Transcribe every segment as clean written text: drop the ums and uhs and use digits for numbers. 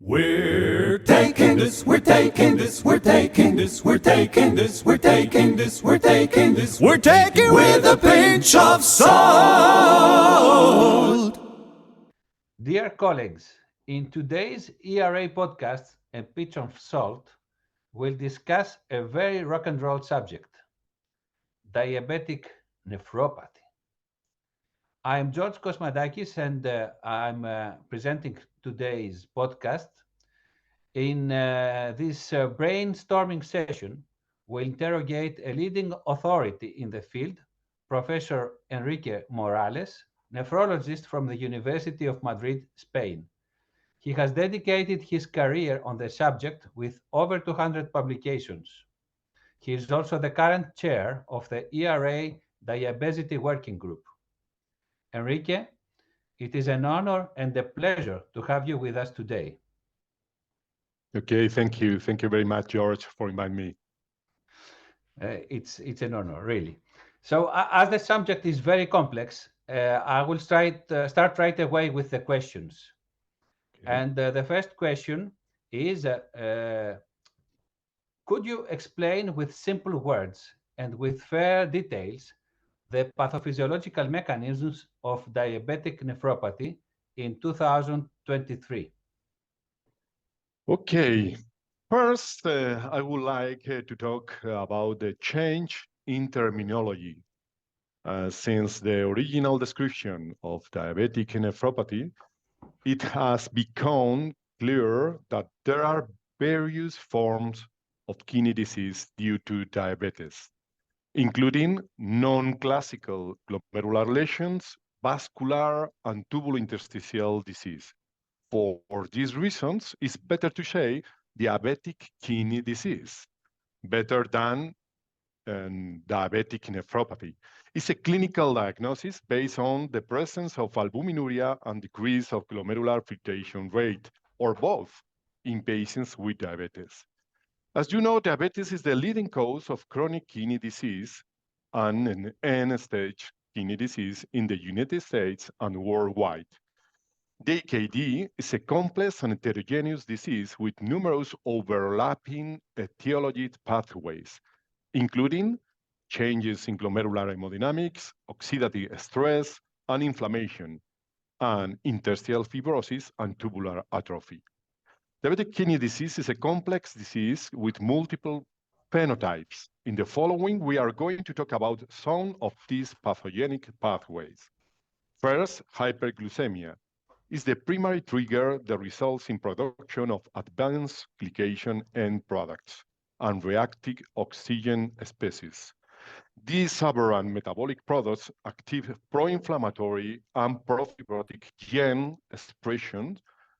We're taking this, we're taking this, we're taking this, we're taking this, we're taking this, we're taking this, we're taking with a pinch of salt. Dear colleagues, in today's ERA podcast, A Pinch of Salt, we'll discuss a very rock and roll subject, diabetic nephropathy. I'm George Kosmadakis and I'm presenting today's podcast. In this brainstorming session, we'll interrogate a leading authority in the field, Professor Enrique Morales, nephrologist from the University of Madrid, Spain. He has dedicated his career on the subject with over 200 publications. He is also the current chair of the ERA Diabetes Working Group. Enrique, it is an honor and a pleasure to have you with us today. Okay, thank you. Thank you very much, George, for inviting me. It's an honor, really. So, as the subject is very complex, I will start right away with the questions. Okay. And the first question is, could you explain with simple words and with fair details the pathophysiological mechanisms of diabetic nephropathy in 2023? Okay. First, I would like to talk about the change in terminology. Since the original description of diabetic nephropathy, it has become clear that there are various forms of kidney disease due to diabetes, including non-classical glomerular lesions, vascular, and tubulointerstitial disease. For these reasons, it's better to say diabetic kidney disease, better than diabetic nephropathy. It's a clinical diagnosis based on the presence of albuminuria and decrease of glomerular filtration rate, or both, in patients with diabetes. As you know, diabetes is the leading cause of chronic kidney disease and an end-stage kidney disease in the United States and worldwide. DKD is a complex and heterogeneous disease with numerous overlapping etiology pathways, including changes in glomerular hemodynamics, oxidative stress, and inflammation, and interstitial fibrosis and tubular atrophy. Diabetic kidney disease is a complex disease with multiple phenotypes. In the following, we are going to talk about some of these pathogenic pathways. First, hyperglycemia is the primary trigger that results in production of advanced glycation end products and reactive oxygen species. These aberrant metabolic products active pro-inflammatory and pro-fibrotic gene expression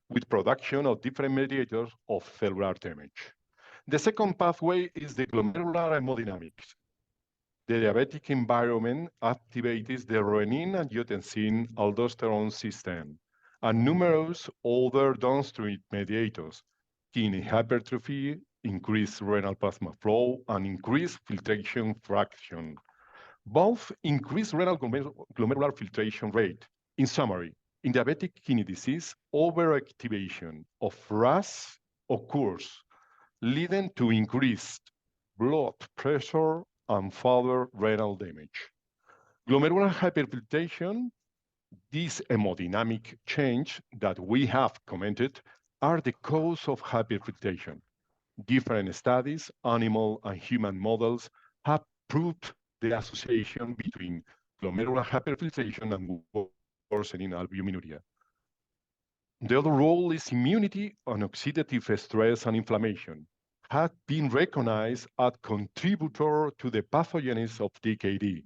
with production of different mediators of cellular damage. The second pathway is the glomerular hemodynamics. The diabetic environment activates the renin-angiotensin-aldosterone system and numerous other downstream mediators, kidney hypertrophy, increased renal plasma flow, and increased filtration fraction. Both increase renal glomerular filtration rate. In summary, in diabetic kidney disease, overactivation of RAS occurs, leading to increased blood pressure and further renal damage. Glomerular hyperfiltration, this hemodynamic change that we have commented, are the cause of hyperfiltration. Different studies, animal and human models, have proved the association between glomerular hyperfiltration and worsening albuminuria. The other role is immunity and oxidative stress and inflammation have been recognized as contributor to the pathogenesis of DKD.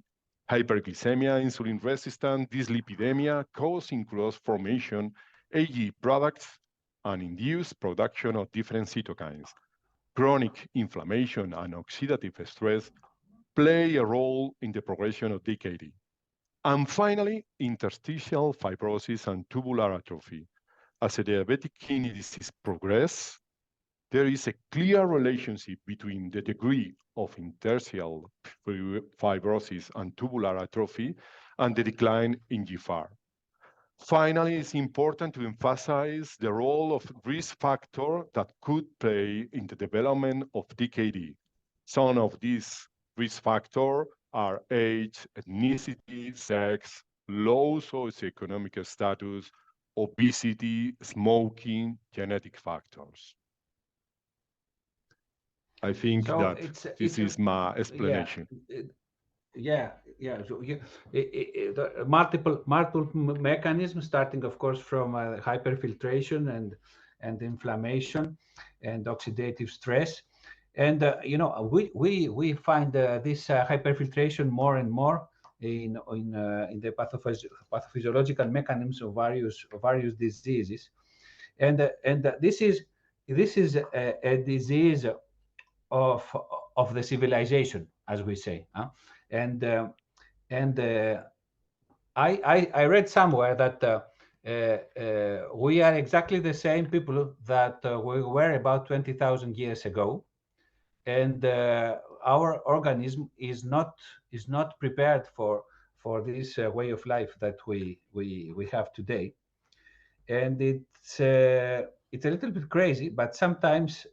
Hyperglycemia, insulin-resistant dyslipidemia, causing cross formation, AG products, and induced production of different cytokines. Chronic inflammation and oxidative stress play a role in the progression of DKD. And finally, interstitial fibrosis and tubular atrophy. As a diabetic kidney disease progresses, there is a clear relationship between the degree of interstitial fibrosis and tubular atrophy and the decline in GFR. Finally, it's important to emphasize the role of risk factor that could play in the development of DKD. Some of these risk factors are age, ethnicity, sex, low socioeconomic status, obesity, smoking, genetic factors. I think So that this is my yeah, explanation. yeah. So the multiple mechanisms, starting of course from hyperfiltration and inflammation and oxidative stress, and we find this hyperfiltration more and more in the pathophysiological mechanisms of various diseases, and this is a disease of of the civilization, as we say, huh? and and I read somewhere that we are exactly the same people that we were about 20,000 years ago, and our organism is not prepared for this way of life that we have today, and it's a little bit crazy, but sometimes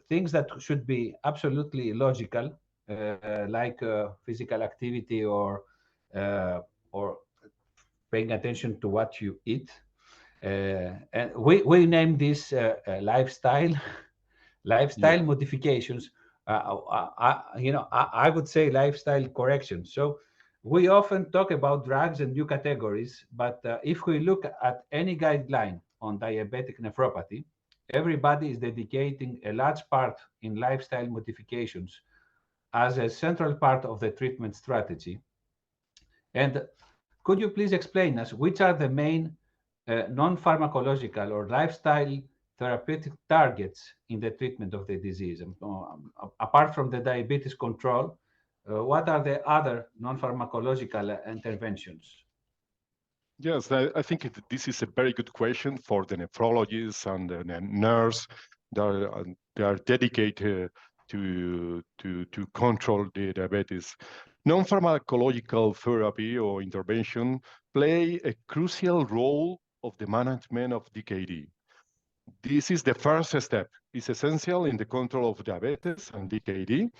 things that should be absolutely logical, like physical activity or paying attention to what you eat, and we name this lifestyle Yeah. modifications. I would say lifestyle correction. So we often talk about drugs and new categories, but if we look at any guideline on diabetic nephropathy, everybody is dedicating a large part in lifestyle modifications as a central part of the treatment strategy. And could you please explain us which are the main non-pharmacological or lifestyle therapeutic targets in the treatment of the disease? Apart from the diabetes control, what are the other non-pharmacological interventions? Yes, I think this is a very good question for the nephrologists and the nurse. They are dedicated to control the diabetes. Non-pharmacological therapy or intervention play a crucial role of the management of DKD. This is the first step. It's essential in the control of diabetes and DKD.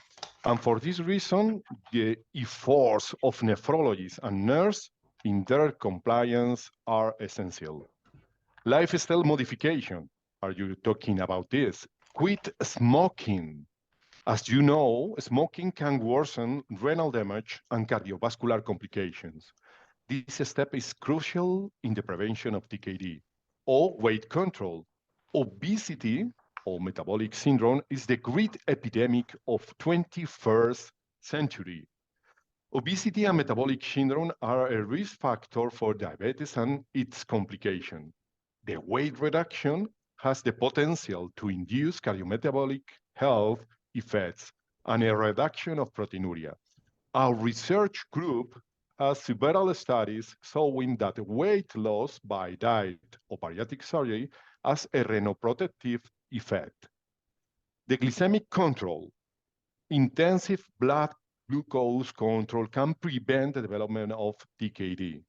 And for this reason, the efforts of nephrologists and nurses in their compliance are essential. Lifestyle modification. Are you talking about this? Quit smoking. As you know, smoking can worsen renal damage and cardiovascular complications. This step is crucial in the prevention of DKD. Or weight control. Obesity or metabolic syndrome is the great epidemic of 21st century. Obesity and metabolic syndrome are a risk factor for diabetes and its complication. The weight reduction has the potential to induce cardiometabolic health effects and a reduction of proteinuria. Our research group has several studies showing that weight loss by diet or bariatric surgery has a renoprotective effect. The glycemic control, intensive blood glucose control can prevent the development of DKD.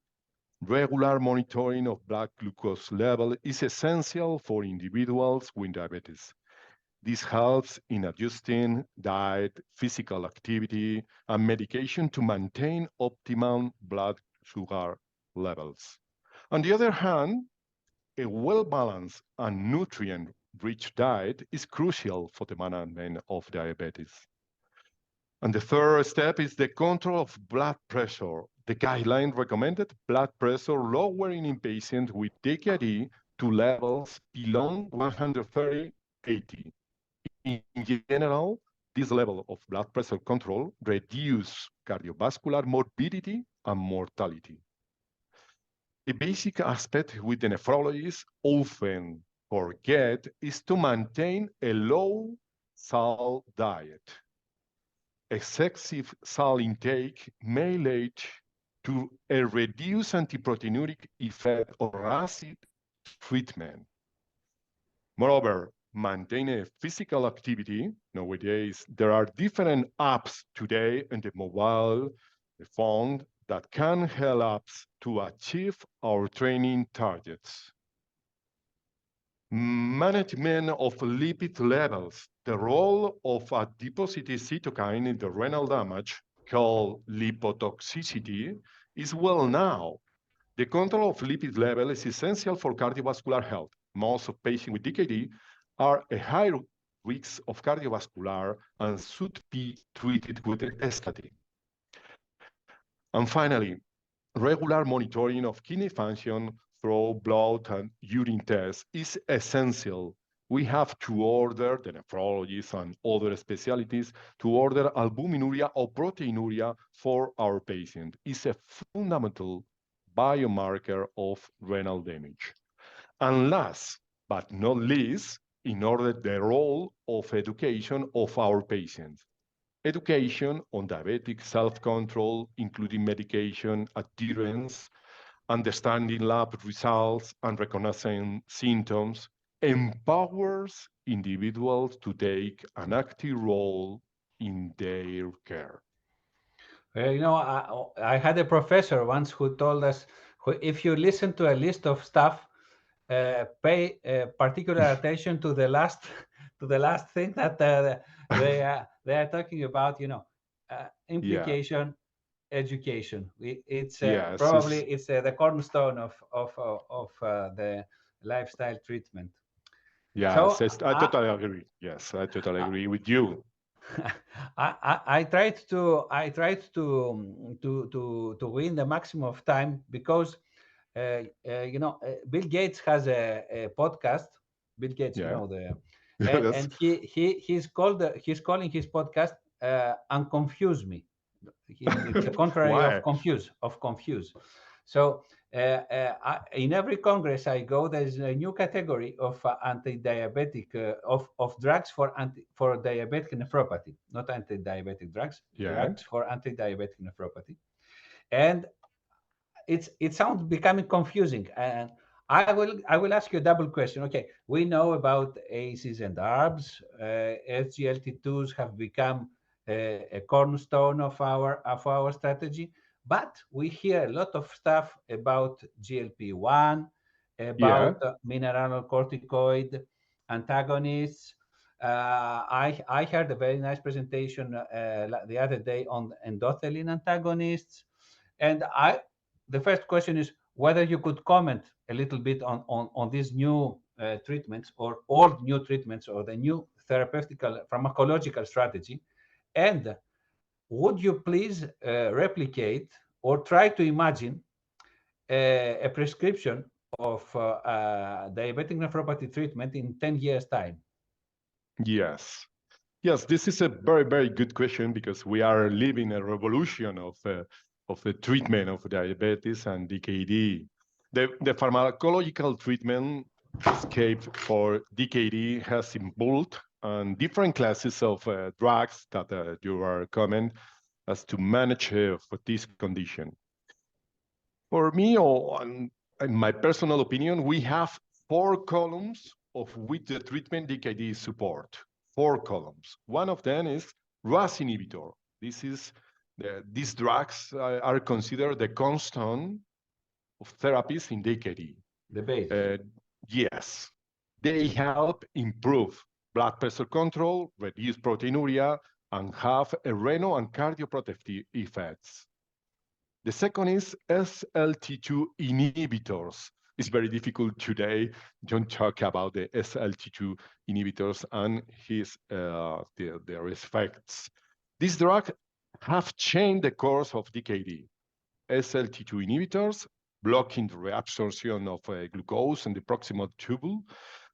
Regular monitoring of blood glucose level is essential for individuals with diabetes. This helps in adjusting diet, physical activity, and medication to maintain optimal blood sugar levels. On the other hand, a well-balanced and nutrient-rich diet is crucial for the management of diabetes. And the third step is the control of blood pressure. The guideline recommended blood pressure lowering in patients with DKD to levels below 130/80. In general, this level of blood pressure control reduces cardiovascular morbidity and mortality. A basic aspect with the nephrologists often forget is to maintain a low salt diet. Excessive salt intake may lead to a reduced antiproteinuric effect or acid treatment. Moreover, maintaining physical activity, nowadays there are different apps today in the mobile, the phone that can help us to achieve our training targets. Management of lipid levels. The role of a deposited cytokine in the renal damage, called lipotoxicity, is well known. The control of lipid level is essential for cardiovascular health. Most of patients with DKD are at high risk of cardiovascular and should be treated with a statin. And finally, regular monitoring of kidney function through blood and urine tests is essential. We have to order, the nephrologists and other specialties, to order albuminuria or proteinuria for our patient. It's a fundamental biomarker of renal damage. And last but not least, in order the role of education of our patients. Education on diabetic self-control, including medication adherence, understanding lab results, and recognizing symptoms, empowers individuals to take an active role in their care. I had a professor once who told us, if you listen to a list of stuff, pay particular attention to the last to the last thing that they are talking about. Yeah, Implication, education. It's yes, probably it's the cornerstone of the lifestyle treatment. So I totally agree. Yes, I totally I, agree with you. I tried to win the maximum of time because Bill Gates has a podcast. Bill Gates, Yeah, yes. and he's calling his podcast "Unconfuse Me." It's the contrary Why? of confuse. So in every congress I go, there's a new category of anti-diabetic of drugs for diabetic nephropathy, not anti-diabetic drugs, Yeah, drugs for anti-diabetic nephropathy, and it sounds becoming confusing. And I will ask you a double question. Okay, we know about ACEs and ARBs. SGLT2s have become a cornerstone of our strategy, but we hear a lot of stuff about GLP-1, yeah, about mineralocorticoid antagonists. I heard a very nice presentation the other day on endothelin antagonists, and the first question is whether you could comment a little bit on these new treatments or old new treatments or the new therapeutical pharmacological strategy. And would you please replicate or try to imagine a prescription of diabetic nephropathy treatment in 10 years' time? yes. Yes, this is a very, very good question because we are living a revolution of the treatment of diabetes and DKD. The pharmacological treatment scape for DKD has evolved, and different classes of drugs that you are common as to manage for this condition. For me, or in my personal opinion, we have four columns of which the treatment DKD support. Four columns. One of them is RAS inhibitor. These drugs are considered the constant of therapies in DKD. The base. Yes, they help improve blood pressure control, reduce proteinuria, and have a renal and cardioprotective effects. The second is SLT2 inhibitors. It's very difficult today to talk about the SLT2 inhibitors and their effects. These drugs have changed the course of DKD. SLT2 inhibitors blocking the reabsorption of glucose in the proximal tubule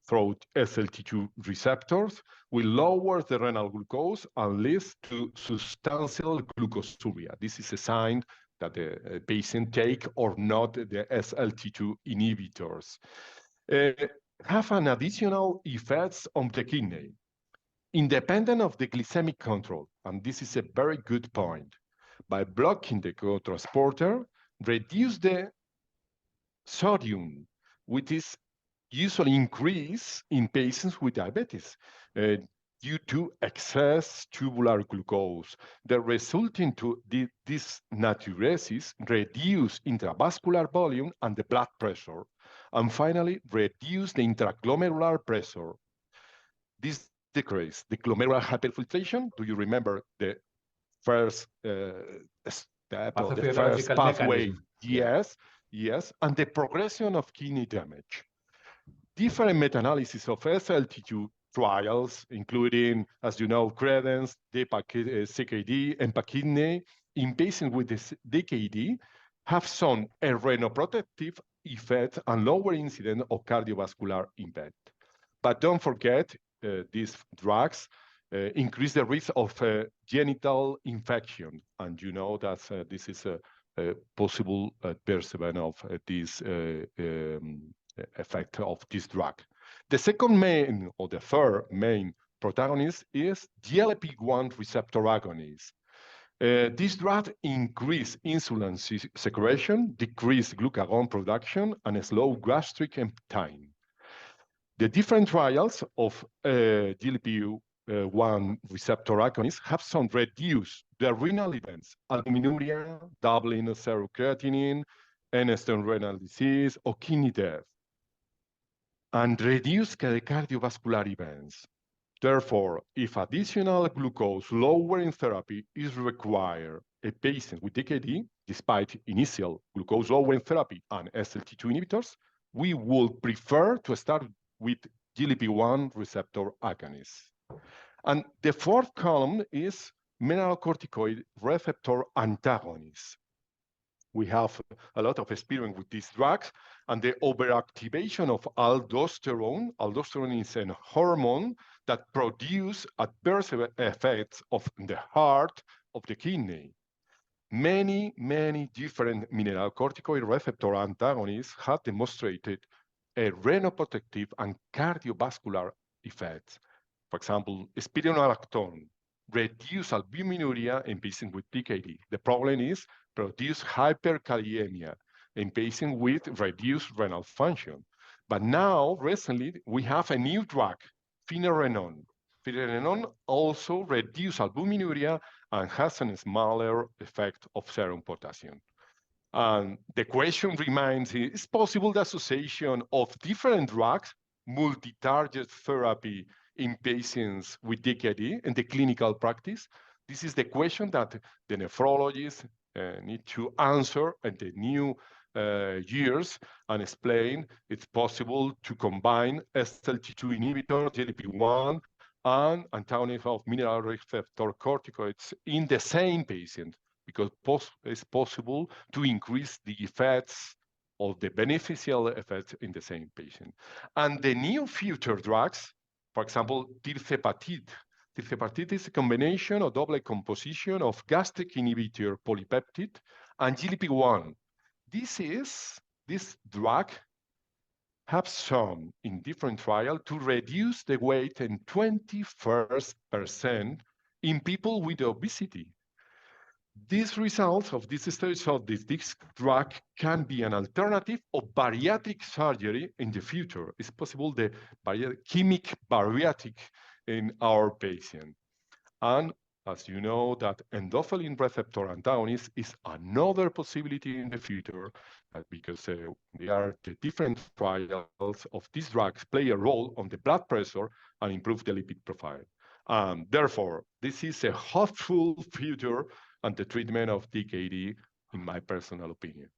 through SLT2 receptors will lower the renal glucose and leads to substantial glucosuria. This is a sign that the patient take or not the SLT2 inhibitors. Have an additional effects on the kidney, independent of the glycemic control. And this is a very good point. By blocking the co-transporter, reduce the sodium, which is usually increased in patients with diabetes. due to excess tubular glucose. The resulting to this natriuresis reduce intravascular volume and the blood pressure, and finally reduce the intraglomerular pressure. This decrease the glomerular hyperfiltration. Do you remember the first step or the first Pathophysiological pathway? mechanism. Yeah. Yes, yes, and the progression of kidney damage. Different meta-analysis of SLT2 trials, including, as you know, Credence, CKD, and PAKidney, in patients with this DKD, have shown a renoprotective effect and lower incidence of cardiovascular event. But don't forget, these drugs increase the risk of genital infection, and you know that this is a possible adverse event of this effect of this drug. The second main, or the third main protagonist is GLP-1 receptor agonist. This drug increase insulin secretion, decrease glucagon production, and slow gastric emptying. The different trials of GLP-1 receptor agonists have shown reduce the renal events, albuminuria, doubling of serocreatinine, end-stage renal disease, or kidney death, and reduce the cardiovascular events. Therefore, if additional glucose lowering therapy is required, a patient with DKD, despite initial glucose lowering therapy and SLT2 inhibitors, we would prefer to start with GLP-1 receptor agonists. And the fourth column is mineralocorticoid receptor antagonists. We have a lot of experience with these drugs, and the overactivation of aldosterone. Aldosterone is a hormone that produces adverse effects of the heart, of the kidney. Many different mineralocorticoid receptor antagonists have demonstrated a renoprotective and cardiovascular effects. For example, spironolactone reduce albuminuria in patients with PKD. The problem is produce hyperkaliemia in patients with reduced renal function. But now, recently, we have a new drug, finerenone. Finerenone also reduces albuminuria and has a smaller effect of serum potassium. And the question remains, is possible the association of different drugs, multi-target therapy in patients with DKD in the clinical practice? This is the question that the nephrologists need to answer in the new years and explain it's possible to combine SLT2 inhibitor, GLP-1, and antagonist of mineral receptor corticoids in the same patient, because it's possible to increase the effects of the beneficial effects in the same patient. And the new future drugs, for example, tirzepatide. Tirzepatide is a combination or double composition of gastric inhibitor polypeptide and GLP-1. This drug have shown in different trials to reduce the weight in 21% in people with obesity. These results of this study show that this drug can be an alternative of bariatric surgery in the future. It's possible the chemic bariatric in our patient. And as you know, that endothelin receptor antagonist is another possibility in the future, because they are the different trials of these drugs play a role on the blood pressure and improve the lipid profile. Therefore, this is a hopeful future and the treatment of DKD, in my personal opinion.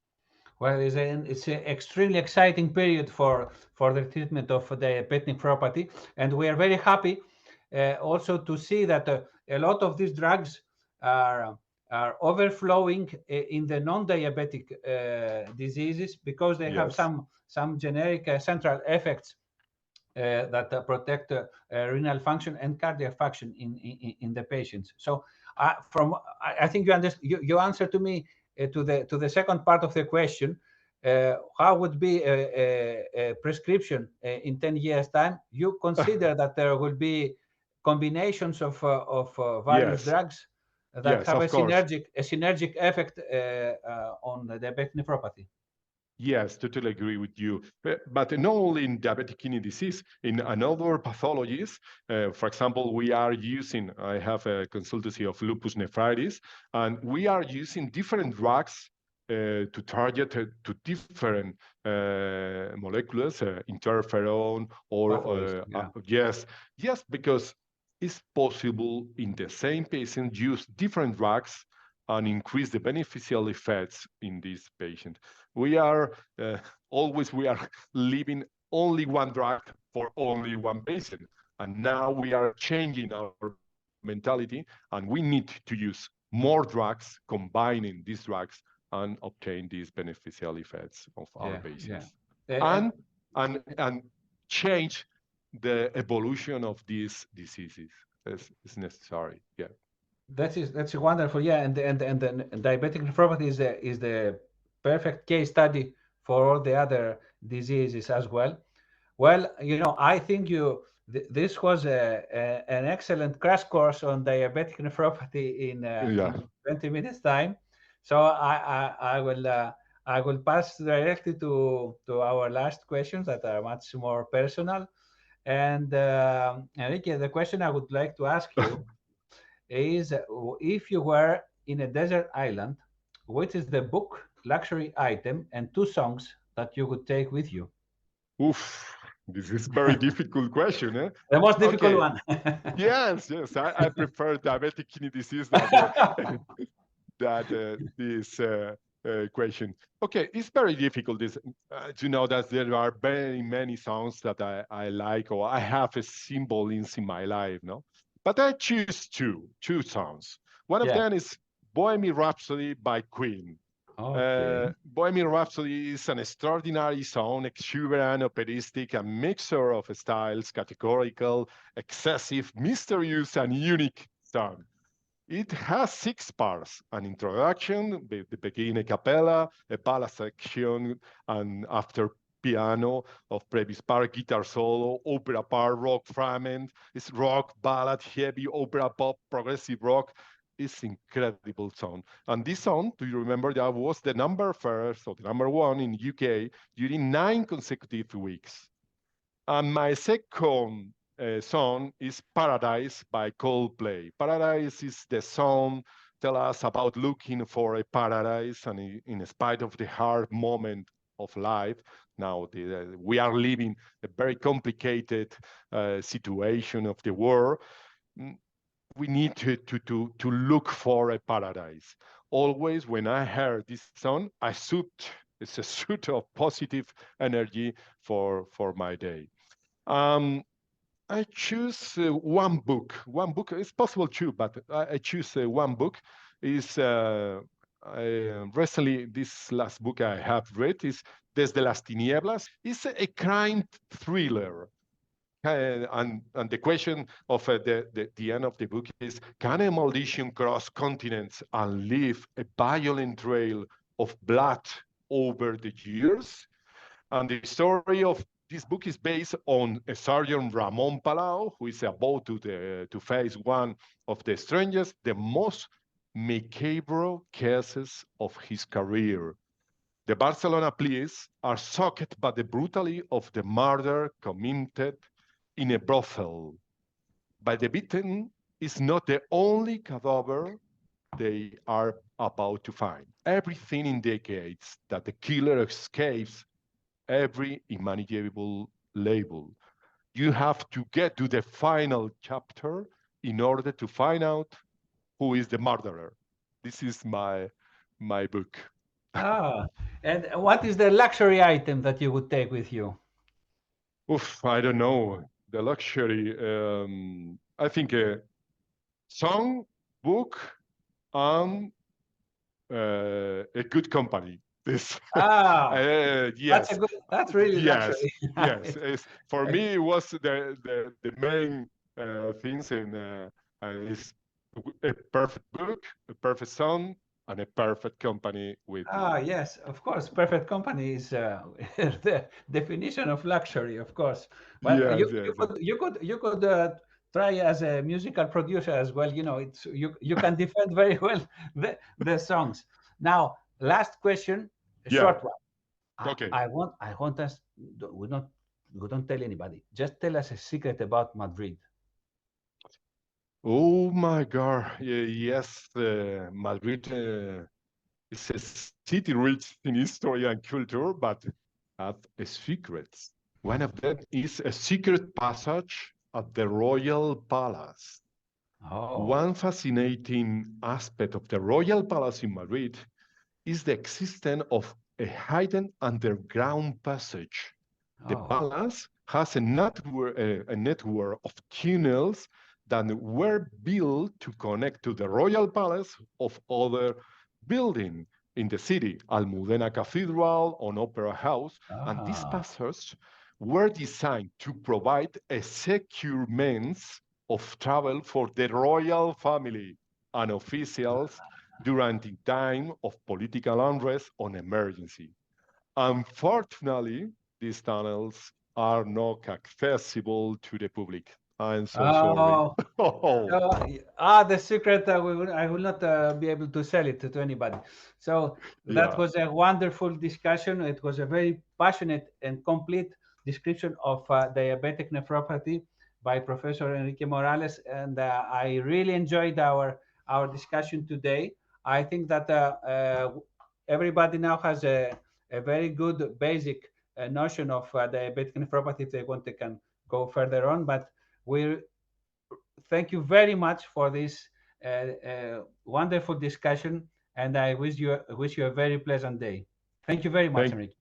Well, it's an extremely exciting period for the treatment of diabetic nephropathy, and we are very happy also to see that a lot of these drugs are overflowing in the non-diabetic diseases, because they have some generic central effects that protect renal function and cardiac function in the patients. So I think you answered to me to the second part of the question. How would be a prescription in 10 years time? You consider that there will be combinations of various drugs that have a synergic effect on the diabetic nephropathy. Yes, totally agree with you. But not only in diabetic kidney disease, in another pathologies, for example, I have a consultancy of lupus nephritis, and we are using different drugs to target to different molecules, interferon, or Pathways. Yeah. yes, yes, because it's possible in the same patient use different drugs and increase the beneficial effects in this patient. We are uh, we are leaving only one drug for only one patient, and now we are changing our mentality, and we need to use more drugs, combining these drugs, and obtain these beneficial effects of our Yeah. Yeah. patients, And and and change the evolution of these diseases is necessary. Yeah. that's wonderful. Yeah, and the diabetic nephropathy is the perfect case study for all the other diseases as well. Well, I think this was an excellent crash course on diabetic nephropathy Yeah. in 20 minutes time. So I will pass directly to our last questions that are much more personal. And Enrique, the question I would like to ask you is, if you were in a desert island, which is the book, luxury item, and two songs that you would take with you? Oof, this is very difficult question. Eh? The most difficult Okay. one. Yes, yes. I prefer diabetic kidney disease that this question. Okay, it's very difficult. This to know that there are very many songs that I like or I have a symbol in my life. No, but I choose two songs. One of Yeah. them is Bohemian Rhapsody by Queen. Okay. Bohemian Rhapsody is an extraordinary song, exuberant, operistic, a mixture of styles, categorical, excessive, mysterious, and unique song. It has six parts: an introduction, the beginning a cappella, a ballad section, and after piano of previous part, guitar solo, opera part, rock fragment, it's rock, ballad, heavy, opera, pop, progressive rock. It's incredible song. And this song, do you remember that was the number first or the number one in UK during 9 consecutive weeks? And my second song is Paradise by Coldplay. Paradise is the song tell us about looking for a paradise, and in spite of the hard moment of life, now we are living a very complicated situation of the world. mm, we need to look for a paradise. Always when I hear this song, it's a suit of positive energy for my day. Um, I choose one book. One book. It's possible two, but I choose one book. Is Recently this last book I have read is Desde las Tinieblas. It's a crime thriller. And the question of the end of the book is: can a malediction cross continents and leave a violent trail of blood over the years? And the story of this book is based on a Sergeant Ramon Palau, who is about to face one of the strangest, the most macabre cases of his career. The Barcelona police are shocked by the brutality of the murder committed in a brothel. But the victim is not the only cadaver they are about to find. Everything indicates that the killer escapes every imaginable label. You have to get to the final chapter in order to find out who is the murderer. This is my book. Ah, and what is the luxury item that you would take with you? Oof, I don't know. The luxury. I think a song, book, and a good company. This, Ah, yes, that's really yes, luxury. yes. For me, it was the main things, and it's a perfect book, a perfect song, and a perfect company with Ah, me. yes, of course. Perfect company is the definition of luxury, of course. Well, Yes, you yes, yes. could try as a musical producer as well. It's you can defend very well the songs. Now, last question, a Yeah. short one. Okay. I want us. We don't tell anybody. Just tell us a secret about Madrid. Oh my God. Yes, Madrid is a city rich in history and culture, but have secrets. One of them is a secret passage at the Royal Palace. Oh, One fascinating aspect of the Royal Palace in Madrid is the existence of a hidden underground passage. The oh, palace has a network of tunnels that were built to connect to the royal palace of other buildings in the city, Almudena Cathedral or Opera House, and these ah, passages were designed to provide a secure means of travel for the royal family and officials during the time of political unrest or emergency. Unfortunately, these tunnels are not accessible to the public. I'm so sorry. oh. Oh, The secret I will not be able to sell it to anybody. So that yeah. was a wonderful discussion. It was a very passionate and complete description of diabetic nephropathy by Professor Enrique Morales, and I really enjoyed our discussion today. I think that everybody now has a very good basic notion of diabetic nephropathy. If they want, they can go further on, but we thank you very much for this wonderful discussion, and I wish you a very pleasant day. Thank you very much, Thank, Enrique.